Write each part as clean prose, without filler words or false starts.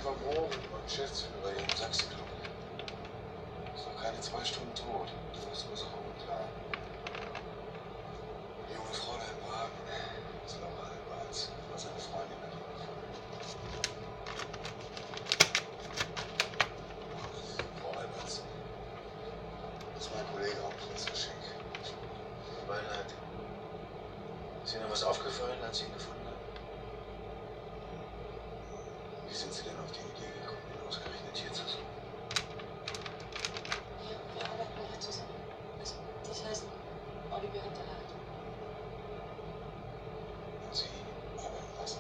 Oliver Mohren, Geschäftsführer hier im Sachsenclub. Ist noch keine 2 Stunden tot. Todesursache unklar. Die junge Frau da im Wagen, das Laura Alberts, war seine Freundin mit Frau Alberts. Das ist mein Kollege auch, das Geschenk. Beileid. Ist Ihnen was aufgefallen, als Sie ihn gefunden haben? Wie sind Sie denn auf die Idee gekommen, ihn ausgerechnet hier zu suchen? Wir arbeiten ja zusammen. Also, das heißt, Oliver hinterhalt. Und Sie arbeiten was?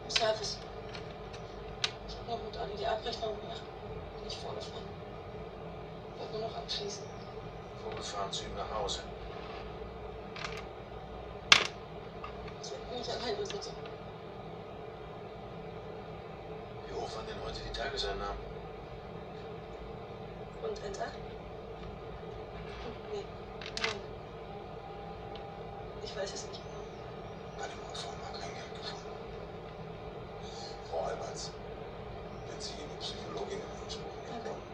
Im Service. Ich habe noch mit Olli die Abrechnung gemacht. Bin ich vorgefahren. Wollte nur noch abschließen. Vorgefahren zu ihm nach Hause. Ich will nicht alleine sitzen. Wie hoch waren denn heute die Tageseinnahmen? Und 1,8? Nee, 9. Ich weiß es nicht genau. Bei dem Unfall war kein Geld gefunden. Frau Alberts, wenn Sie Ihre Psychologin in Anspruch nehmen wollen.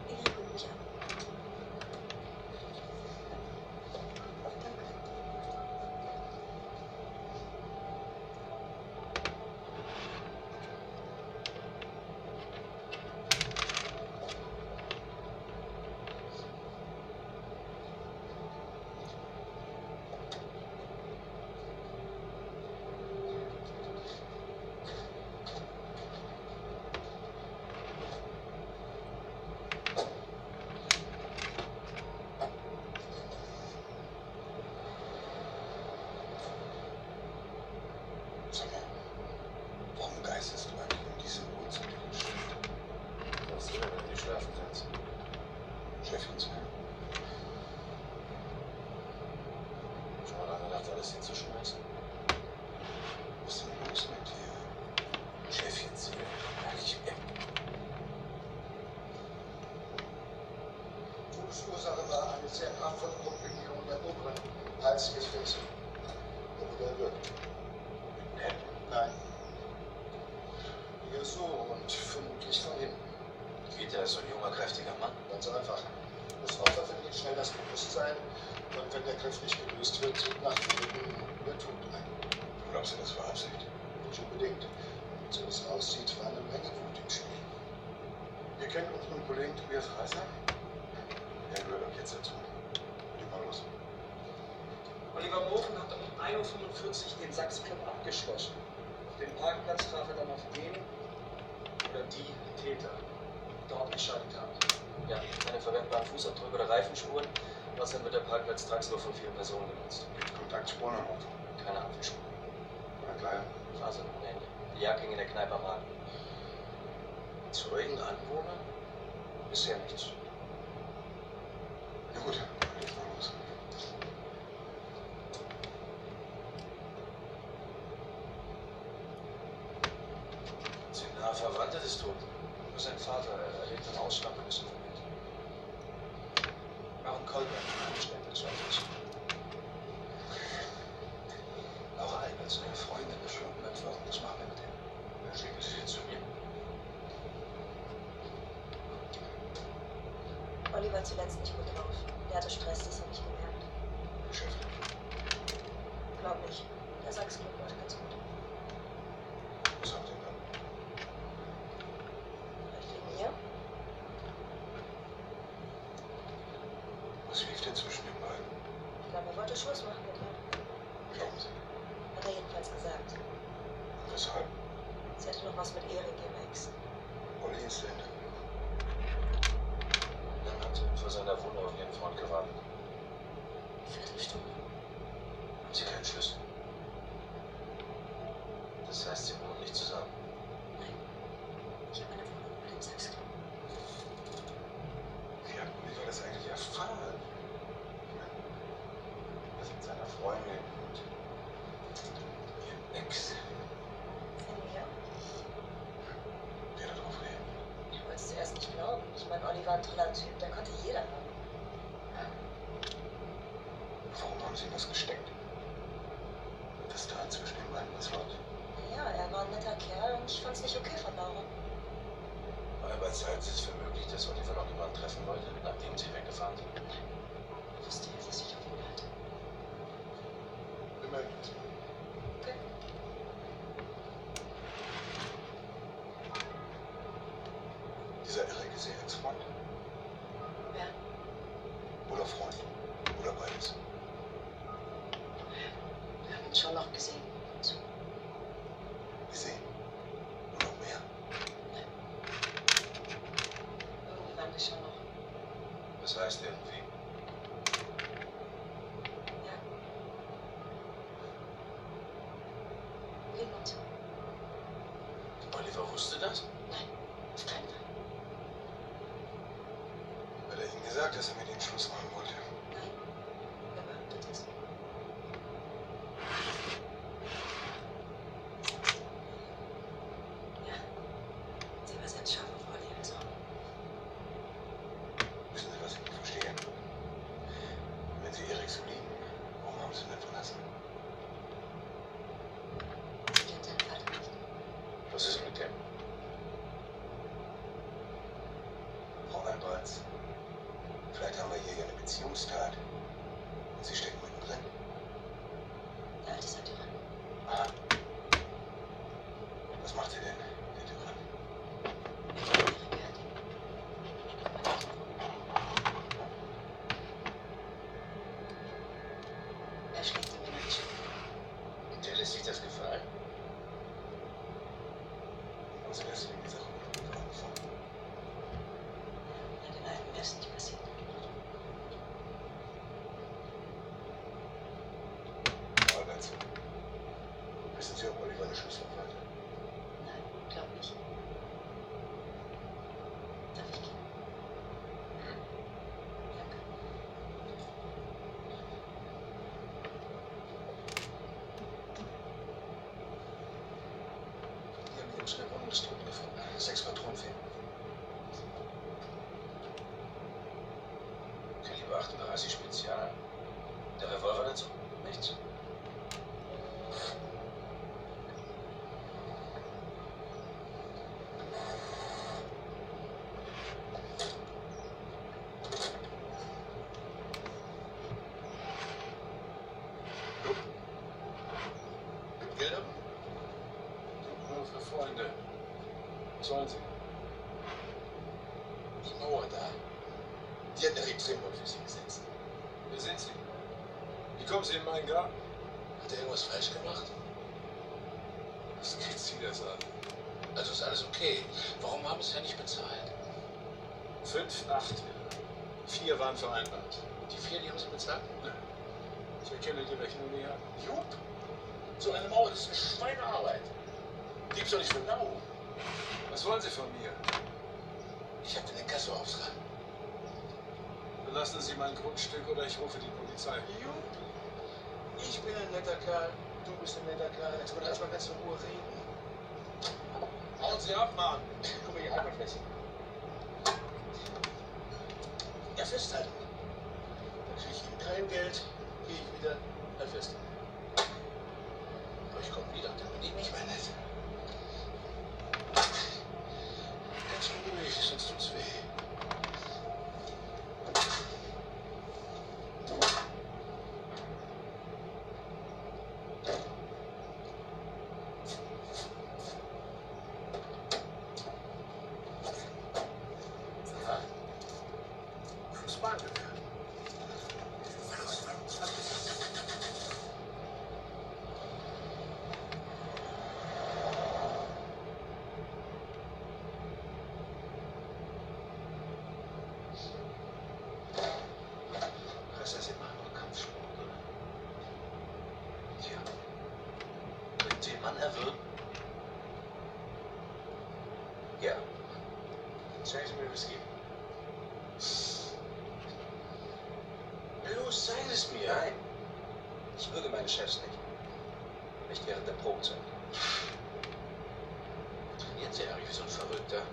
Ingrid ruft mich an. Danke. Sag mal, warum geisterst du eigentlich um diese Uhrzeit in der Stadt? Was will er, wenn die schlafen sind? Chefinsheim. Schon mal daran gedacht, alles hinzuschmeißen? Was ist denn los mit dir? Chefins hier. Ehrlich, Todesursache war eine sehr kraftvolle Komprimierung der oberen Halsgefäße. Oder wirkt. Nein. Hier so und vermutlich von hinten. Geht der so ein junger, kräftiger Mann? Ganz einfach. Das Opfer verliert schnell das Bewusstsein und wenn der Griff nicht gelöst wird, nach wenigen Minuten der Tod ein. Glaubst du, das war Absicht? Nicht unbedingt. So wie es aussieht, war eine Menge Wut im Spiel. Ihr kennt unseren Kollegen Tobias Reißer? Er gehört auch jetzt dazu. Leg mal los. Oliver Mohren hat um 1:45 Uhr den Sachsenclub abgeschlossen. Auf dem Parkplatz traf er dann auf den oder die Täter, die dort geschaltet haben. Ja, keine verwertbaren Fußabdrücke oder Reifenspuren. Außerdem wird der Parkplatz tagsüber von vielen Personen genutzt. Gibt Kontaktspuren am Auto. Keine Ampelspuren. Oder Kleider. Fasern ohne Ende. Die Jagd ging in der Kneipe am Haken. Zeugen, Anwohner? Bisher nichts. Na gut, leg mal los. Sind nahe Verwandte des Toten. Nur sein Vater, er lebt im Ausland und ist informiert. Baron Kolberg, Angestellter des Ortes. Laura Alberts, seine Freundin, verschwunden seit Wochen. Was machen wir mit dem? Dann schicken Sie sie zu mir. Olli war zuletzt nicht gut drauf. Der hatte Stress, das habe ich gemerkt. Geschäftlich. Glaub nicht. Der Sachsenclub läuft ganz gut. Was habt ihr dann? Vielleicht wegen mir? Was lief denn zwischen den beiden? Ich glaube, er wollte Schluss machen mit ihr. Glauben Sie? Hat er jedenfalls gesagt. Und weshalb? Sie hatte noch was mit Erik, ihrem Ex. Olli ist dahinter. Dann hat vor seiner Wohnung auf ihren Freund gewartet. Viertelstunde. Haben Sie keinen Schlüssel? Das heißt, Sie wohnen nicht zusammen. Nein. Ich habe eine Wohnung bei dem Sachsenclub. Wie hat Oliver das eigentlich erfahren? Ich meine, das mit seiner Freundin und ihrem Ex. Von mir? Wer da drauf reagiert? Ich wollte es zuerst nicht glauben. Ich meine, Olli war ein toller Typ, der konnte jeder haben. Warum haben Sie ihm das gesteckt? Dass da zwischen den beiden was läuft? Ja, er war ein netter Kerl und ich fand's nicht Arbeit halten Sie es für möglich, dass Oliver noch jemanden treffen wollte, nachdem Sie weggefahren sind? Ich wusste ja, dass ich auf ihn halte. Wir melden uns. Okay. Dieser Erik ist Ihr Ex-Freund? Wer? Oder Freund? Oder beides? Wir haben ihn schon noch gesehen. So. Gesehen? Und noch mehr? Irgendwie waren wir schon noch. Was heißt irgendwie? Ja. Lieben uns. Oliver wusste das? Nein, auf keinen Fall. Hat er Ihnen gesagt, dass er mit Ihnen Schluss machen wollte? Nein. Wer behauptet das? Ja. Sie war selbst scharf auf Olli, also. Wissen Sie, was ich nicht verstehe? Wenn Sie Erik so lieben, warum haben Sie ihn denn verlassen? Sie kennt seinen Vater nicht. Was ist mit dem? Frau Alberts, vielleicht haben wir hier eine Beziehungstat. Und Sie stecken mittendrin. Der alte sagt Tyrann. Aha. Was macht er denn, der Tyrann? Er kennt ihre Werte. Aber nicht. Er schlägt die Menschen. Und der lässt sich das gefallen? Haben Sie deswegen die Sache mit Oliver angefangen? Ja, den Alten wäre es nicht passiert. Frau Alberts, wissen Sie, ob Oliver eine Schlüsselwaffe hatte? Nein, glaub nicht. Darf ich gehen? Danke. Wir haben die Jungs in der Wohnung des Toten gefunden. 6 Patronen fehlen. Kaliber 38 Spezial. Der Revolver dazu? Nichts. Geld ab? Nur für Freunde. Was wollen Sie? Die Mauer da. Die hat eine Rechtfertigung für Sie gesetzt. Wer sind Sie? Wie kommen Sie in meinen Garten? Hat er irgendwas falsch gemacht? Was geht Sie das an? Also ist alles okay. Warum haben Sie denn nicht bezahlt? 5, 8. 4 waren vereinbart. Die 4, die haben Sie bezahlt? Ich erkenne die Rechnung nicht an. Jupp. So eine Mauer, das ist eine Schweinearbeit. Gibt's doch nicht für lau. Was wollen Sie von mir? Ich habe den Inkasso-Auftrag. Belassen Sie mein Grundstück oder ich rufe die Polizei. Jupp. Ich bin ein netter Kerl. Du bist ein netter Kerl. Jetzt wollen wir erstmal ganz in Ruhe reden. Hauen Sie ab, Mann! Guck mal hier, halt mal fest. Ja, festhalten. Dann kriege ich kein Geld. Gehe ich wieder. Halt fest. Aber ich komme wieder, dann bin ich nicht mehr nett. Ganz ruhig, sonst tut's weh. Ja. Fußball. Das heißt, Sie machen noch Kampfsport, oder? Tja. Können Sie den Mann erwürgen? Ja. Zeigen Sie mir Whisky. Los, zeigen Sie es mir. Nein. Ich würge meine Chefs nicht. Nicht während der Probezeit. Trainieren Sie eigentlich wie so ein Verrückter.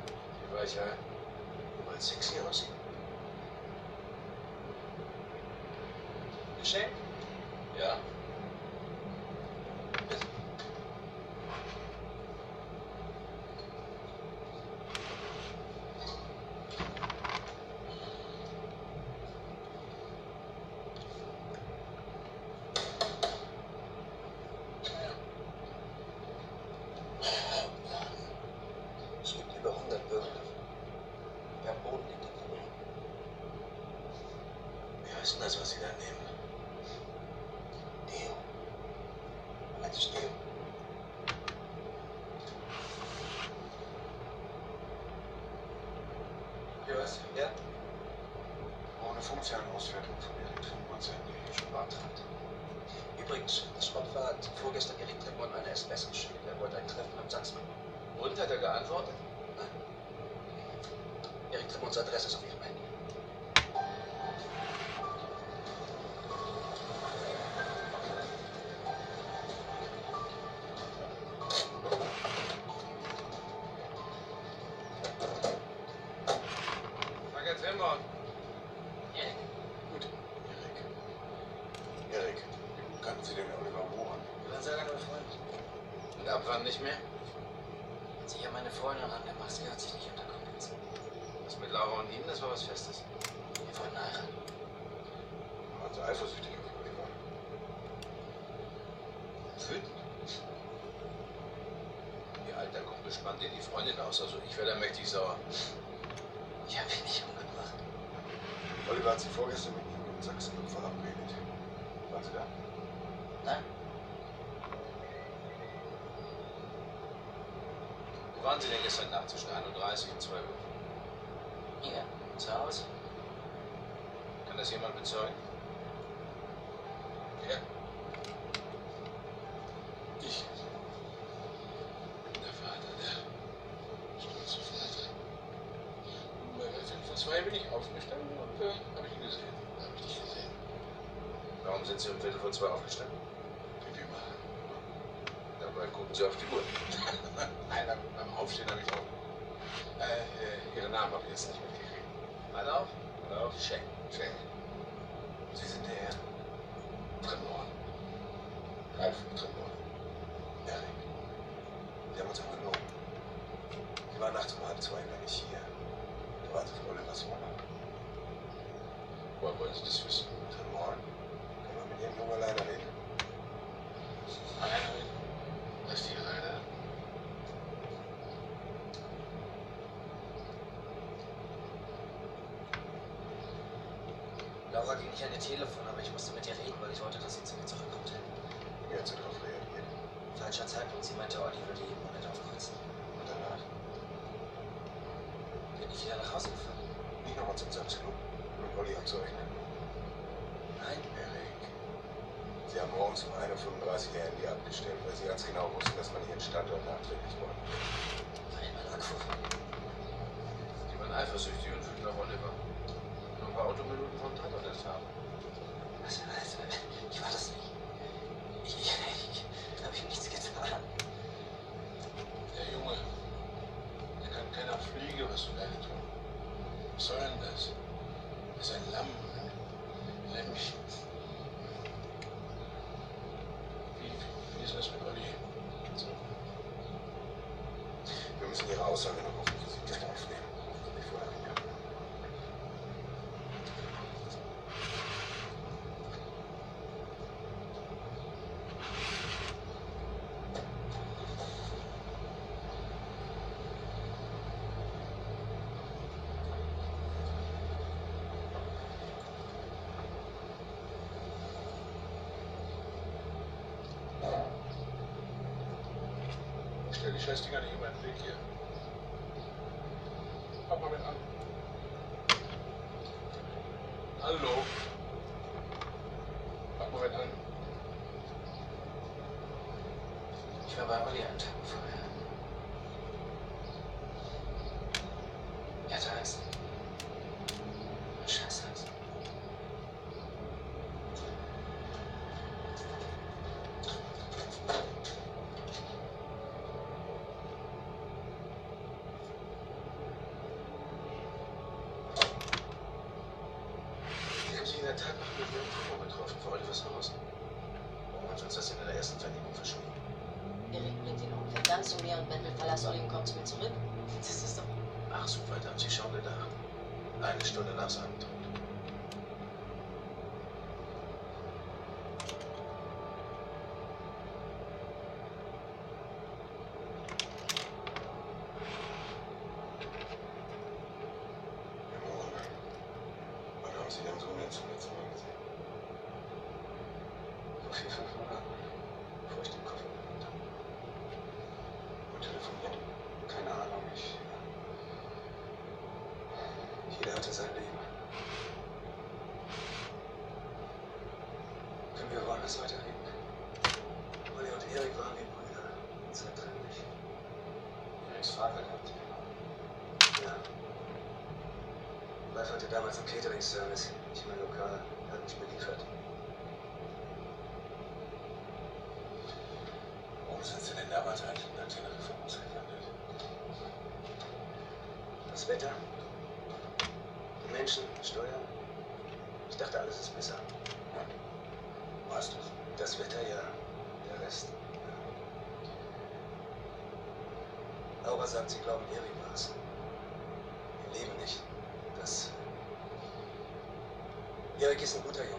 Wie war ich ja? Nur weil sexy aussieht. Geschenk? Ja. Bitte. weiß, was Sie da nehmen. Deo. Altes Deo. Ja, was? Ja? Ohne Funktionsauswertung von Erik Tremont die schon beantragt. Übrigens, das Opfer hat vorgestern Erik Tremont eine SMS geschickt. Er wollte ein Treffen am Sachsmann. Und hat er geantwortet? Nein. Erik Tremonts Adresse ist auf Ihrem Handy. Herr Tremont. Erik. Gut. Erik, kannten Sie den Oliver Mohan? Wir waren sehr lange befreundet. Und ab wann nicht mehr? Sie haben meine Freundin angemacht, sie hat sich nicht unterkompliziert. Was mit Laura und Ihnen, das war was Festes. Wir wollten heiraten. Waren Sie eifersüchtig auf Oliver? Wütend? Ihr alter Kumpel spannt Ihnen die Freundin aus, also ich wäre da mächtig sauer. Ich habe ihn nicht umgebracht. Oliver hat Sie vorgestern mit ihm in Sachsen verabredet. Waren Sie da? Nein? Wo waren Sie denn gestern Nacht zwischen 31 und 2 Uhr? Hier, zu Hause. Kann das jemand bezeugen? Ja. Ich. Der Vater, der stolze Vater. Bei 5 vor 2 bin ich aufgestanden und habe ich ihn gesehen. Habe ich dich gesehen. Warum sind Sie um 1:15 aufgestanden? Pipi machen. Dabei gucken Sie auf die Uhr. Nein, beim Aufstehen habe ich auch. Ihren Namen habe ich jetzt nicht mitgekriegt. Adolf? Adolf? Schenk. Schenk. Sie sind der Herr? Tremont. Ralf Tremont. Erik. Sie haben uns angelogen. Sie waren nachts um 1:30 gar nicht hier. Da waren Sie für Olivers Wohnung. Woher wollen Sie das wissen? Tremont. Kann man mit Ihrem Jungen alleine reden? Alleine reden? Was ist die alleine? Laura ging nicht an ihr Telefon, aber ich musste mit ihr reden, weil ich wollte, dass sie zu mir zurückkommt. Wie hat sie darauf reagiert? Falscher Zeitpunkt, sie meinte, Olli würde jeden Moment aufkreuzen. Und danach? Bin ich wieder nach Hause gefahren? Nicht nochmal zum Sachsclub, um Olli abzurechnen. Nein? Erik. Sie haben morgens um 1:35 Uhr ihr Handy abgestellt, weil Sie ganz genau wussten, dass man Ihren Standort nachträglich wollte. Weil ich meinen Akku war. Sie waren eifersüchtig und wütend auf Oliver. Nur ein paar Autominuten vom Tatort entfernt. Also, ich war das nicht. Ich habe ihm nichts getan. Der Junge, der kann keiner Fliege was zu Leide tun. Was soll denn das? Er ist ein Lamm, ein Lämmchen. Wie ist das mit Olli? So. Wir müssen Ihre Aussage noch auf die Visitliste aufnehmen. Ich vorher wieder. Stell die Scheißdinger nicht immer in den Weg hier. Mach mal mit an. Hallo. Mach mal mit an. Ich war bei Olli einen Tag vorher. Er hatte Angst. Scheiß Angst. Sie haben sich in der Tat nach dem Telefon getroffen, vor Olivers Haus. Warum haben Sie uns das denn in der ersten Vernehmung verschwiegen? Erik bringt ihn um. Fährt dann zu mir und Mendel verlässt Olli und kommt zu mir zurück. Das ist doch... Ach, so weit haben Sie schon gedacht. Eine Stunde nach seinem Tod. Herr Mohan, wann haben Sie den Sohn denn zum letzten Mal gesehen? Vor 4-5 Monaten, bevor ich den Koffer geholt habe. Und telefoniert? Keine Ahnung, jeder hatte sein Leben. Können wir woanders weiterreden? Olli und Erik waren wie Brüder, unzertrennlich. Eriks Vater gehabt. Ja. Ralf hatte damals einen Catering-Service, nicht mein Lokal. Er hat mich beliefert. Warum sind Sie denn damals eigentlich nach Teneriffa ausgewandert? Das Wetter, die Menschen, Steuern. Ich dachte, alles ist besser. Warst du? Das Wetter, ja. Der Rest. Ja. Laura sagt, sie glauben, Erik war es. Wir leben nicht. Das. Erik ist ein guter Junge.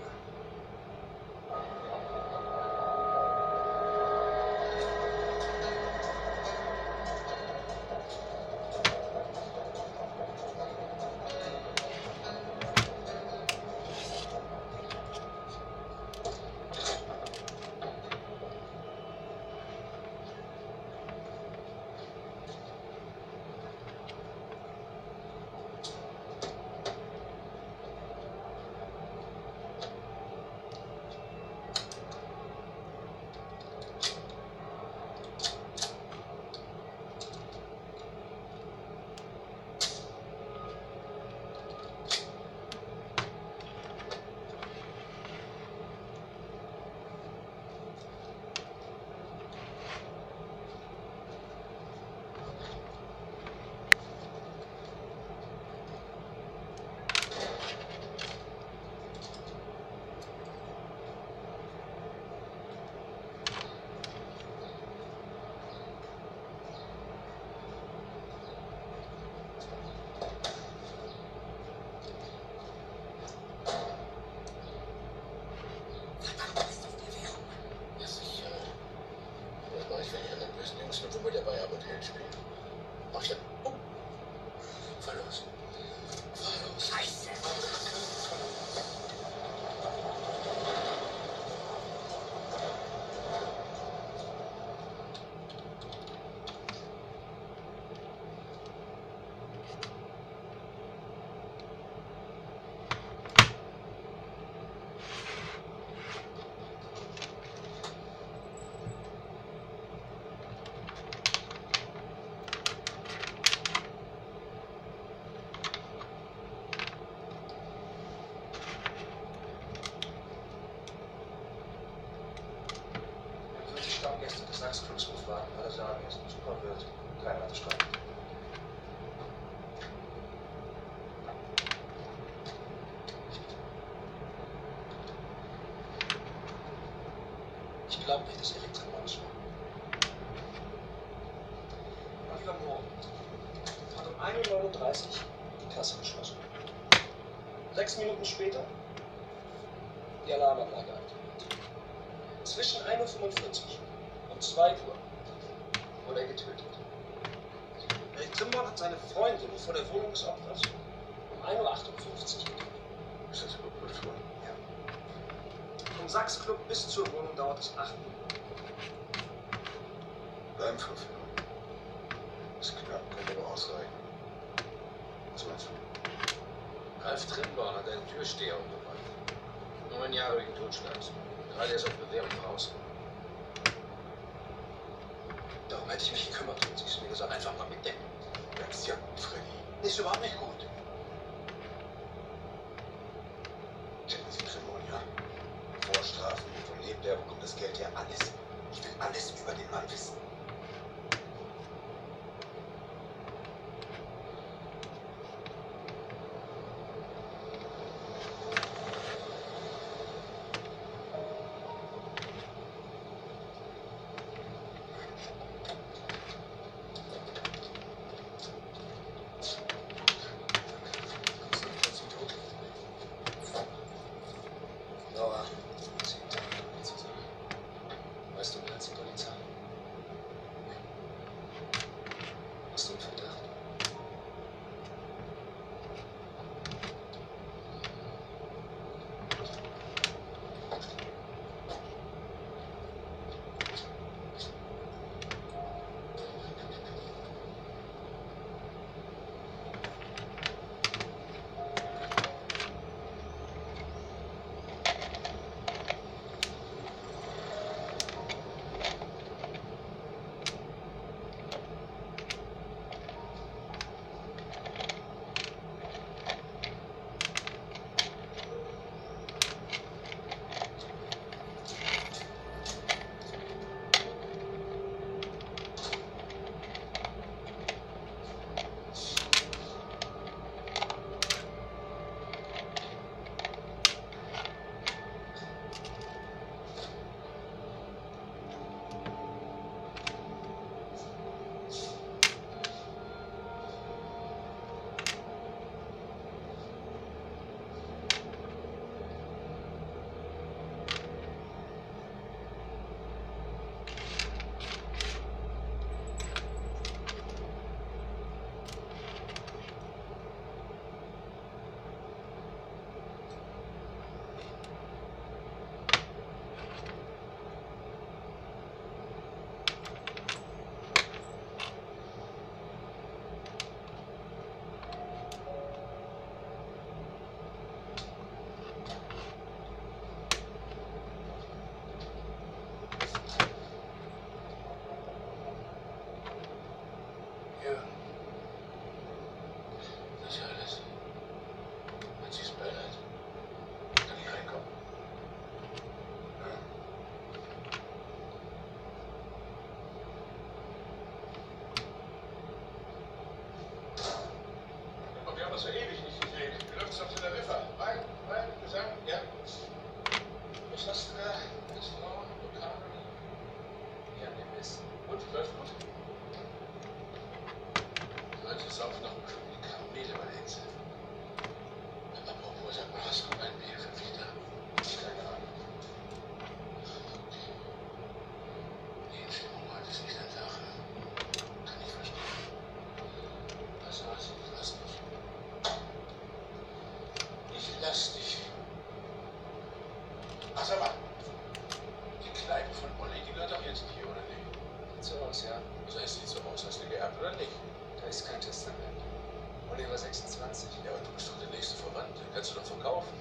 Wo wir dabei Hotel spielen. Mach ich dann. Oh! Fahr los. Fahr los. Scheiße! Stammgäste des Sachsclubs befragen. Alle sagen, er ist ein super Wirt. Keiner hat Streit. Ich glaube nicht, dass Erik drin war. Oliver Mohr hat um 1:39 Uhr die Kasse geschlossen. 6 Minuten später die Alarmanlage aktiviert. Zwischen 1:45 Uhr und 2 Uhr wurde er getötet. Erik Trimborn hat seine Freundin vor der Wohnung des Opfers um 1:58 Uhr getötet. Ist das überprüft worden? Ja. Vom Sachsclub bis zur Wohnung dauert es 8 Minuten. Bleiben 5 Minuten. Ist knapp, könnte aber ausreichen. Was meinst du? Ralf Trimborn hat einen Türsteher umgebracht. 9 Jahre wegen Totschlags. Gerade erst auf Bewährung raus. Darum hätte ich mich gekümmert, wenn Sie es mir gesagt Einfach mal mitdenken. Das ist ja gut, Freddy. Das ist überhaupt nicht gut. Checken Sie Trimborn, ja? Vorstrafen, wovon lebt er, wo kommt das Geld her? Alles. Ich will alles über den Mann wissen. uns ja ewig nicht gesehen. Wie läuft's auf Teneriffa? Wein, Gesang? Ja. Was hast du da? Restaurant, Lokal? Ja, nimm es. Und, läuft gut? Die Leute saufen noch die Kamele bei der Hitze. Apropos, sag mal, hast du ein Bier für Vita? Keine Ahnung. Die Stimmung heute ist nicht dein Tag. Kann ich verstehen. Was war's? Lass mich. Ich lass dich. Ach, sag mal. Die Kneipe von Olli, die gehört doch jetzt dir, oder nicht? Sieht so aus, ja. Was heißt, sieht so aus? Hast du geerbt oder nicht? Da ist kein Testament. Oliver 26. Ja, aber du bist doch der nächste Verwandte. Kannst du doch verkaufen.